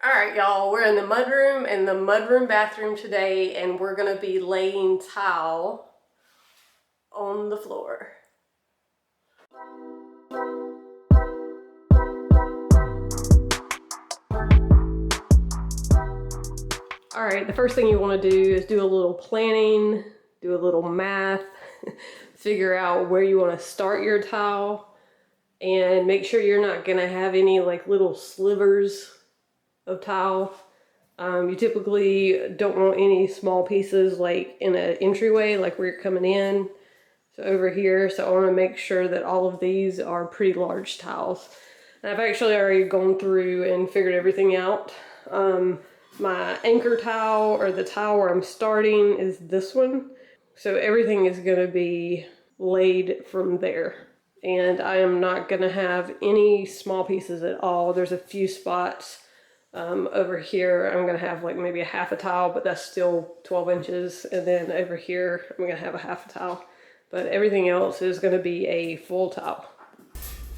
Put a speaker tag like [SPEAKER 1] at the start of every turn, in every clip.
[SPEAKER 1] All right, y'all, we're in the mudroom bathroom today, and we're gonna be laying tile on the floor. All right, the first thing you want to do is do a little planning, do a little math, figure out where you want to start your tile, and make sure you're not gonna have any like little slivers of tile. You typically don't want any small pieces like in an entryway, like where you're coming in. So over here, so I want to make sure that all of these are pretty large tiles. And I've actually already gone through and figured everything out. My anchor tile, or the tile where I'm starting, is this one. So everything is going to be laid from there. And I am not going to have any small pieces at all. There's a few spots over here I'm going to have like maybe a half a tile, but that's still 12 inches. And then over here I'm going to have a half a tile. But everything else is going to be a full tile.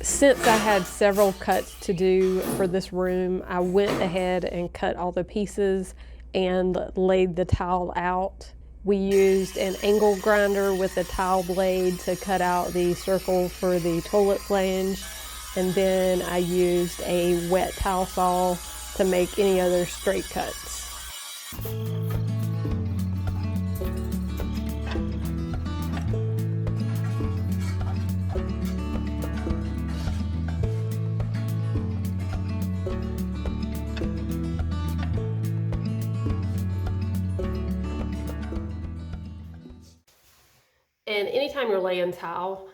[SPEAKER 1] Since I had several cuts to do for this room, I went ahead and cut all the pieces and laid the tile out. We used an angle grinder with a tile blade to cut out the circle for the toilet flange. And then I used a wet tile saw to make any other straight cuts. And anytime you're laying tile,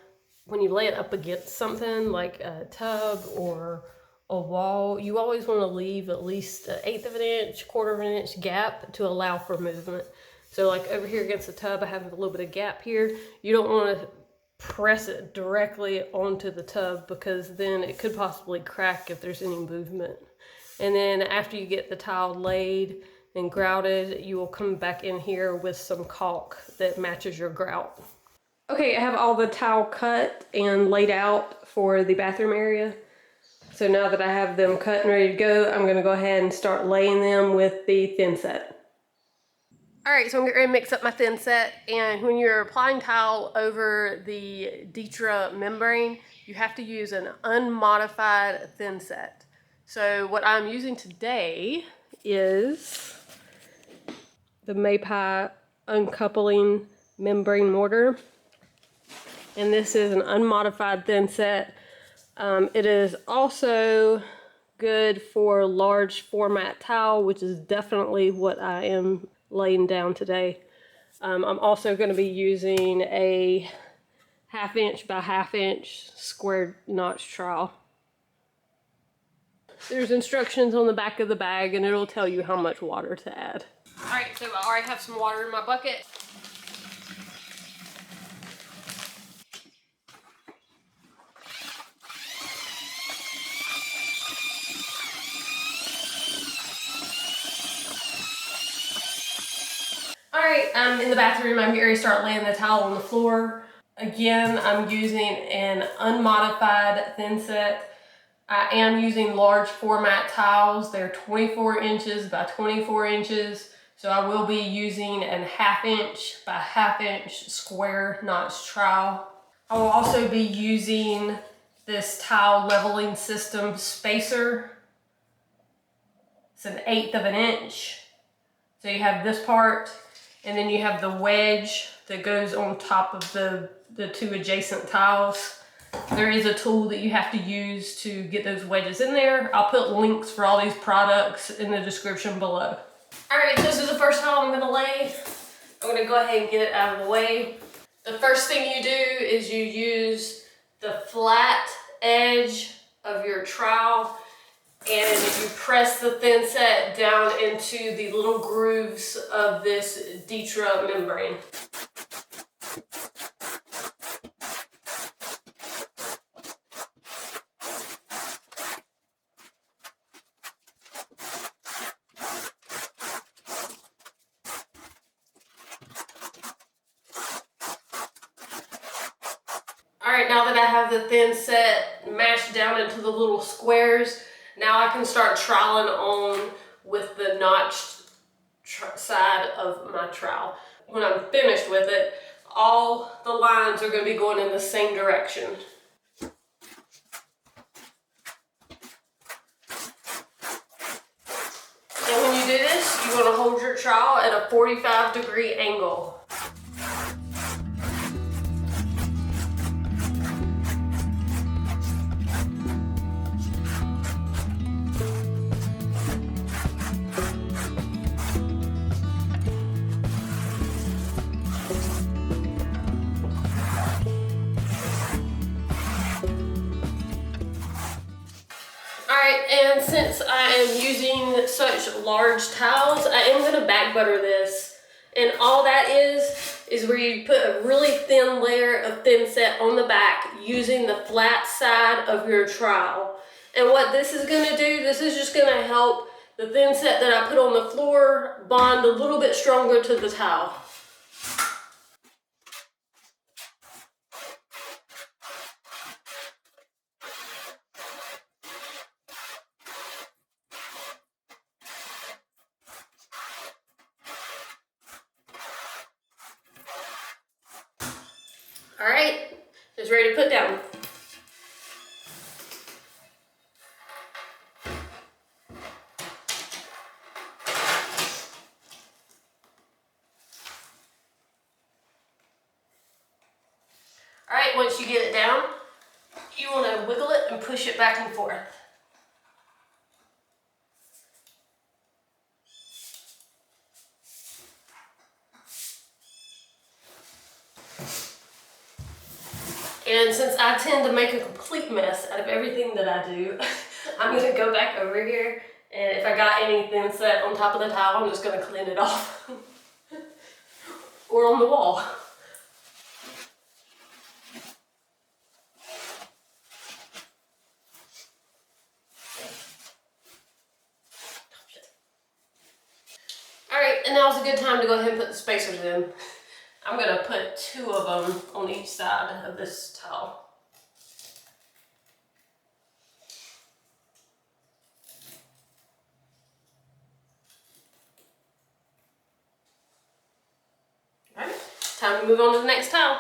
[SPEAKER 1] when you lay it up against something like a tub or a wall, you always want to leave at least an 1/8 of an inch, 1/4 of an inch gap to allow for movement. So like over here against the tub, I have a little bit of gap here. You don't want to press it directly onto the tub because then it could possibly crack if there's any movement. And then after you get the tile laid and grouted, you will come back in here with some caulk that matches your grout. Okay, I have all the tile cut and laid out for the bathroom area. So now that I have them cut and ready to go, I'm gonna go ahead and start laying them with the thin set. All right, so I'm getting ready to mix up my thin set, and when you're applying tile over the Ditra membrane, you have to use an unmodified thin set. So what I'm using today is the Mapai uncoupling membrane mortar. And this is an unmodified thin set. It is also good for large format tile, which is definitely what I am laying down today. I'm also going to be using a 1/2 inch by 1/2 inch square notch trowel. There's instructions on the back of the bag, and it'll tell you how much water to add. All right, so I already have some water in my bucket. Alright, I'm in the bathroom. I'm getting ready to start laying the towel on the floor. Again, I'm using an unmodified thin set. I am using large format tiles. They're 24 inches by 24 inches. So I will be using a 1/2 inch by 1/2 inch square notch trowel. I will also be using this tile leveling system spacer. It's an 1/8 of an inch. So you have this part, and then you have the wedge that goes on top of the two adjacent tiles. There is a tool that you have to use to get those wedges in there. I'll put links for all these products in the description below. All right, this is the first tile I'm gonna lay. I'm gonna go ahead and get it out of the way. The first thing you do is you use the flat edge of your trowel and you press the thin set down into the little grooves of this Ditra membrane. All right, now that I have the thin set mashed down into the little squares, now I can start troweling on the notched side of my trowel. When I'm finished with it, all the lines are going to be going in the same direction. And when you do this, you want to hold your trowel at a 45-degree angle. Alright, and since I am using such large towels, I am going to back butter this. And all that is where you put a really thin layer of thin set on the back using the flat side of your trowel. And what this is going to do, this is just going to help the thin set that I put on the floor bond a little bit stronger to the towel. Alright, it's ready to put down. Alright, once you get it down, you want to wiggle it and push it back and forth. And since I tend to make a complete mess out of everything that I do, I'm going to go back over here, and if I got any thin set on top of the towel, I'm just going to clean it off. Or on the wall. Alright, and now's a good time to go ahead and put the spacers in. I'm going to put 2 of them on each side of this towel. Alright, time to move on to the next towel.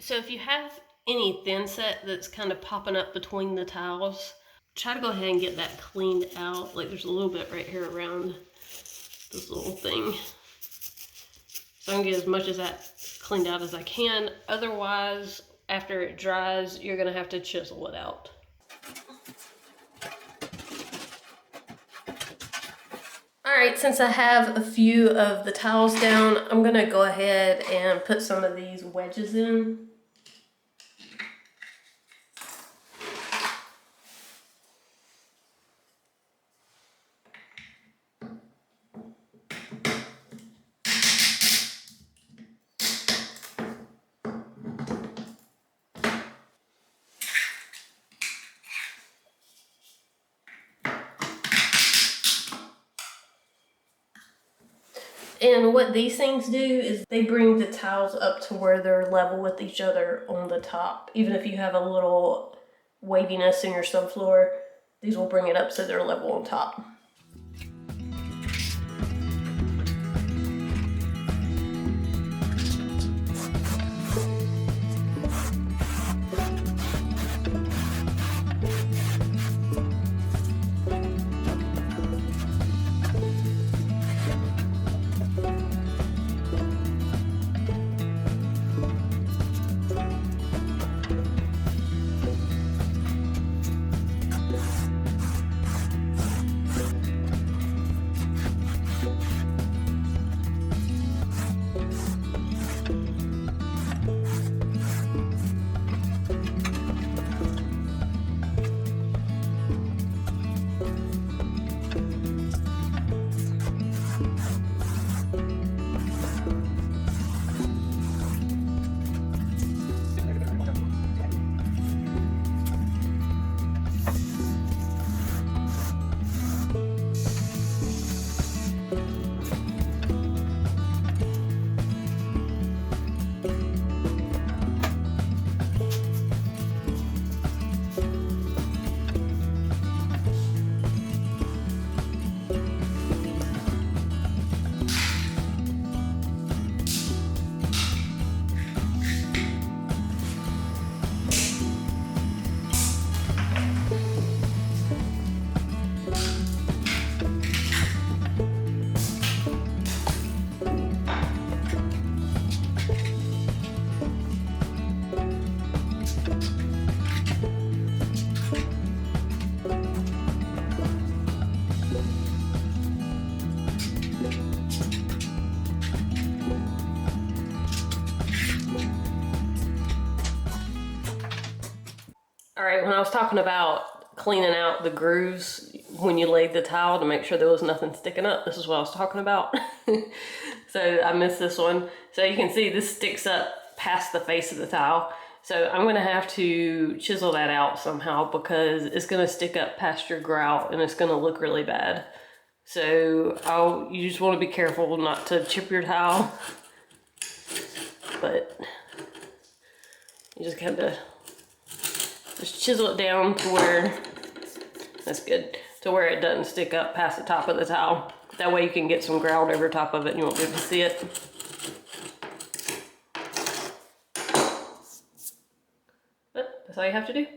[SPEAKER 1] So if you have any thin set that's kind of popping up between the towels, try to go ahead and get that cleaned out. Like there's a little bit right here around this little thing. So I'm gonna get as much of that cleaned out as I can. Otherwise, after it dries, you're gonna have to chisel it out. Alright, since I have a few of the towels down, I'm gonna go ahead and put some of these wedges in. And what these things do is they bring the towels up to where they're level with each other on the top. Even if you have a little waviness in your subfloor, these will bring it up so they're level on top. All right, when I was talking about cleaning out the grooves when you laid the towel to make sure there was nothing sticking up, this is what I was talking about. So I missed this one. So you can see this sticks up past the face of the towel. So I'm gonna have to chisel that out somehow because it's gonna stick up past your grout and it's gonna look really bad. So you just wanna be careful not to chip your towel, but you just have to just chisel it down to where, that's good, to where it doesn't stick up past the top of the towel. That way you can get some grout over top of it and you won't be able to see it. But that's all you have to do.